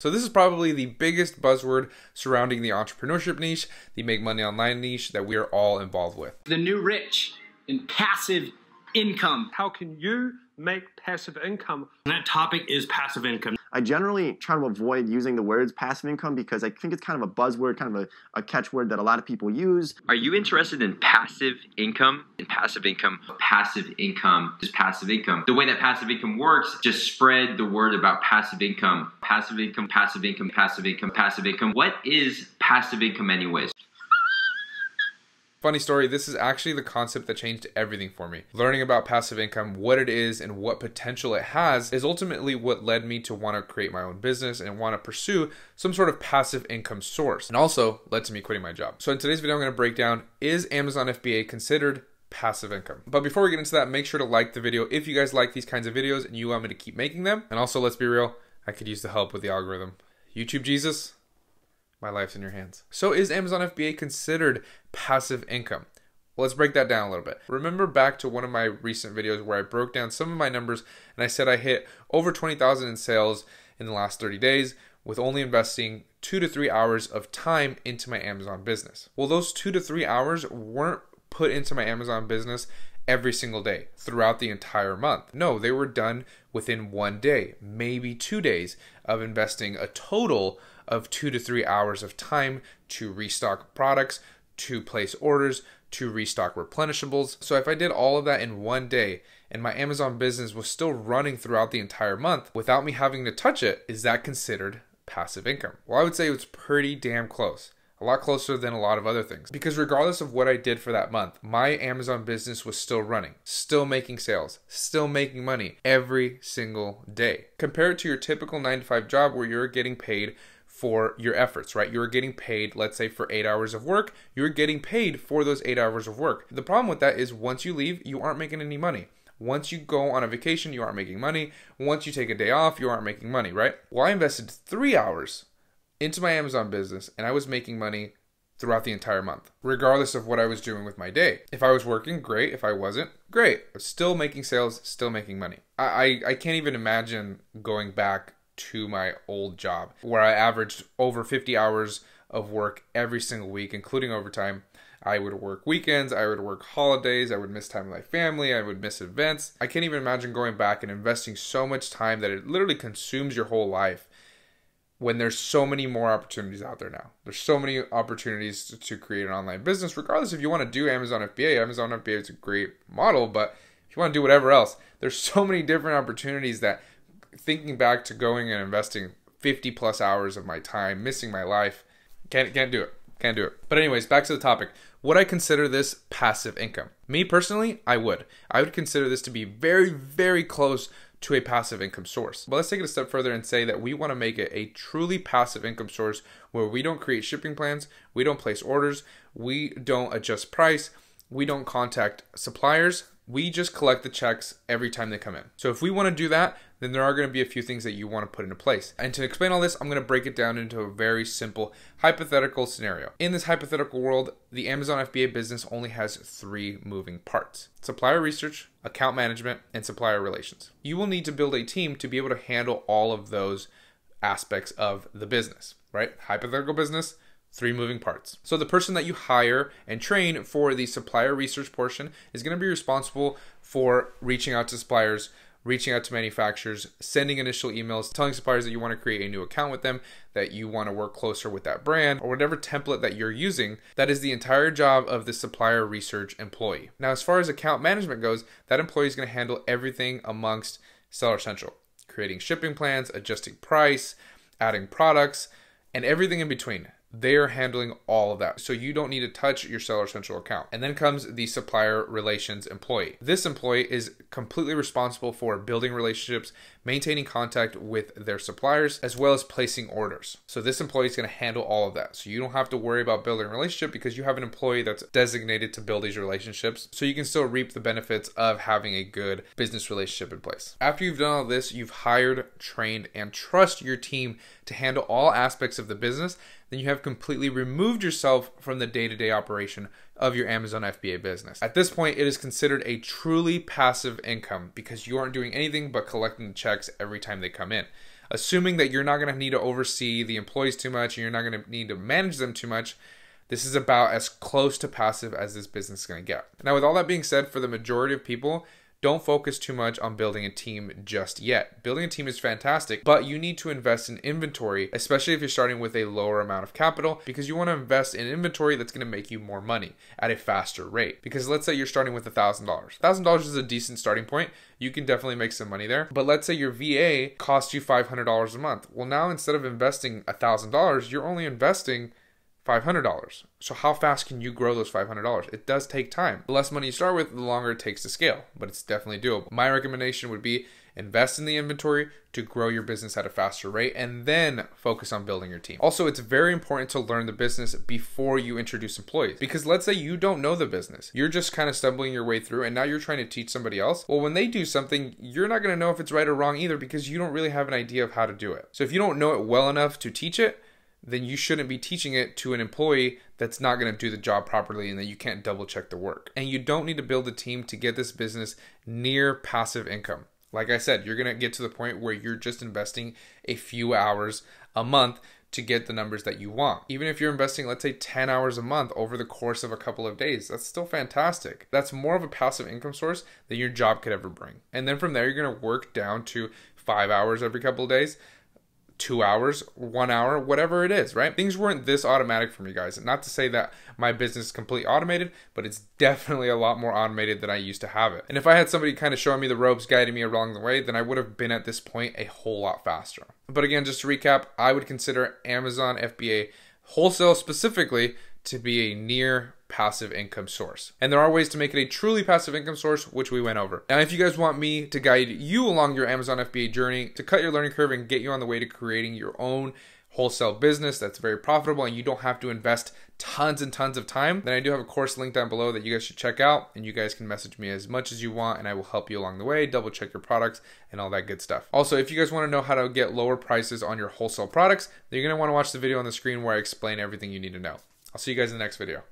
So this is probably the biggest buzzword surrounding the entrepreneurship niche, the make money online niche that we are all involved with. The new rich in passive income. How can you make passive income? And that topic is passive income. I generally try to avoid using the words passive income because I think it's kind of a buzzword, kind of a catchword that a lot of people use. Are you interested in passive income? Passive income is passive income. The way that passive income works, just spread the word about passive income. Passive income, passive income, passive income, passive income. What is passive income anyways? Funny story, this is actually the concept that changed everything for me. Learning about passive income, what it is and what potential it has is ultimately what led me to want to create my own business and want to pursue some sort of passive income source, and also led to me quitting my job. So in today's video, I'm going to break down, is Amazon FBA considered passive income? But before we get into that, make sure to like the video if you guys like these kinds of videos and you want me to keep making them. And also, let's be real, I could use the help with the algorithm. YouTube Jesus, my life's in your hands. So is Amazon FBA considered passive income? Well, let's break that down a little bit. Remember back to one of my recent videos where I broke down some of my numbers and I said I hit over 20,000 in sales in the last 30 days with only investing 2 to 3 hours of time into my Amazon business. Well, those 2 to 3 hours weren't put into my Amazon business every single day throughout the entire month. No, they were done within one day, maybe 2 days of investing a total of 2 to 3 hours of time to restock products, to place orders, to restock replenishables. So if I did all of that in one day and my Amazon business was still running throughout the entire month without me having to touch it, is that considered passive income? Well, I would say it's pretty damn close. A lot closer than a lot of other things. Because regardless of what I did for that month, my Amazon business was still running, still making sales, still making money every single day. Compare it to your typical 9-to-5 job where you're getting paid for your efforts, right? You're getting paid, let's say for 8 hours of work, you're getting paid for those 8 hours of work. The problem with that is once you leave, you aren't making any money. Once you go on a vacation, you aren't making money. Once you take a day off, you aren't making money, right? Well, I invested 3 hours into my Amazon business and I was making money throughout the entire month, regardless of what I was doing with my day. If I was working, great. If I wasn't, great. I was still making sales, still making money. I can't even imagine going back to my old job where I averaged over 50 hours of work every single week, including overtime. I would work weekends, I would work holidays, I would miss time with my family, I would miss events. I can't even imagine going back and investing so much time that it literally consumes your whole life when there's so many more opportunities out there now. There's so many opportunities to create an online business, regardless if you want to do Amazon FBA. Amazon FBA is a great model, but if you want to do whatever else, there's so many different opportunities that thinking back to going and investing 50 plus hours of my time, missing my life, can't do it. Can't do it. But anyways, back to the topic. Would I consider this passive income? Me personally, I would. I would consider this to be very, very close to a passive income source. But let's take it a step further and say that we want to make it a truly passive income source where we don't create shipping plans, we don't place orders, we don't adjust price, we don't contact suppliers, we just collect the checks every time they come in. So if we want to do that, then there are going to be a few things that you want to put into place. And to explain all this, I'm going to break it down into a very simple hypothetical scenario. In this hypothetical world, the Amazon FBA business only has 3 moving parts: supplier research, account management, and supplier relations. You will need to build a team to be able to handle all of those aspects of the business, right? Hypothetical business, 3 moving parts. So the person that you hire and train for the supplier research portion is going to be responsible for reaching out to suppliers, reaching out to manufacturers, sending initial emails, telling suppliers that you want to create a new account with them, that you want to work closer with that brand, or whatever template that you're using. That is the entire job of the supplier research employee. Now, as far as account management goes, that employee is going to handle everything amongst Seller Central, creating shipping plans, adjusting price, adding products, and everything in between. They are handling all of that. So you don't need to touch your Seller Central account. And then comes the supplier relations employee. This employee is completely responsible for building relationships, maintaining contact with their suppliers, as well as placing orders. So this employee is going to handle all of that. So you don't have to worry about building a relationship because you have an employee that's designated to build these relationships. So you can still reap the benefits of having a good business relationship in place. After you've done all this, you've hired, trained, and trust your team to handle all aspects of the business, then you have completely removed yourself from the day-to-day operation of your Amazon FBA business. At this point, it is considered a truly passive income because you aren't doing anything but collecting the checks every time they come in. assuming that you're not going to need to oversee the employees too much and you're not going to need to manage them too much, this is about as close to passive as this business is going to get. Now, with all that being said, for the majority of people, don't focus too much on building a team just yet. Building a team is fantastic, but you need to invest in inventory, especially if you're starting with a lower amount of capital, because you want to invest in inventory that's going to make you more money at a faster rate. Because let's say you're starting with $1,000. $1,000 is a decent starting point. You can definitely make some money there. But let's say your VA costs you $500 a month. Well, now instead of investing $1,000, you're only investing $500. So how fast can you grow those $500? It does take time. The less money you start with, the longer it takes to scale, but it's definitely doable. My recommendation would be invest in the inventory to grow your business at a faster rate and then focus on building your team. Also, it's very important to learn the business before you introduce employees, because let's say you don't know the business. You're just kind of stumbling your way through and now you're trying to teach somebody else. Well, when they do something, you're not going to know if it's right or wrong either, because you don't really have an idea of how to do it. So if you don't know it well enough to teach it, then you shouldn't be teaching it to an employee that's not going to do the job properly and that you can't double check the work. And you don't need to build a team to get this business near passive income. Like I said, you're going to get to the point where you're just investing a few hours a month to get the numbers that you want. Even if you're investing, let's say 10 hours a month over the course of a couple of days, that's still fantastic. That's more of a passive income source than your job could ever bring. And then from there, you're going to work down to 5 hours every couple of days, 2 hours, 1 hour, whatever it is, right? Things weren't this automatic for me, guys. Not to say that my business is completely automated, but it's definitely a lot more automated than I used to have it. And if I had somebody kind of showing me the ropes, guiding me along the way, then I would have been at this point a whole lot faster. But again, just to recap, I would consider Amazon FBA wholesale specifically to be a near passive income source. And there are ways to make it a truly passive income source, which we went over. Now, if you guys want me to guide you along your Amazon FBA journey, to cut your learning curve and get you on the way to creating your own wholesale business that's very profitable and you don't have to invest tons and tons of time, then I do have a course linked down below that you guys should check out, and you guys can message me as much as you want and I will help you along the way, double check your products and all that good stuff. Also, if you guys want to know how to get lower prices on your wholesale products, then you're going to want to watch the video on the screen where I explain everything you need to know. I'll see you guys in the next video.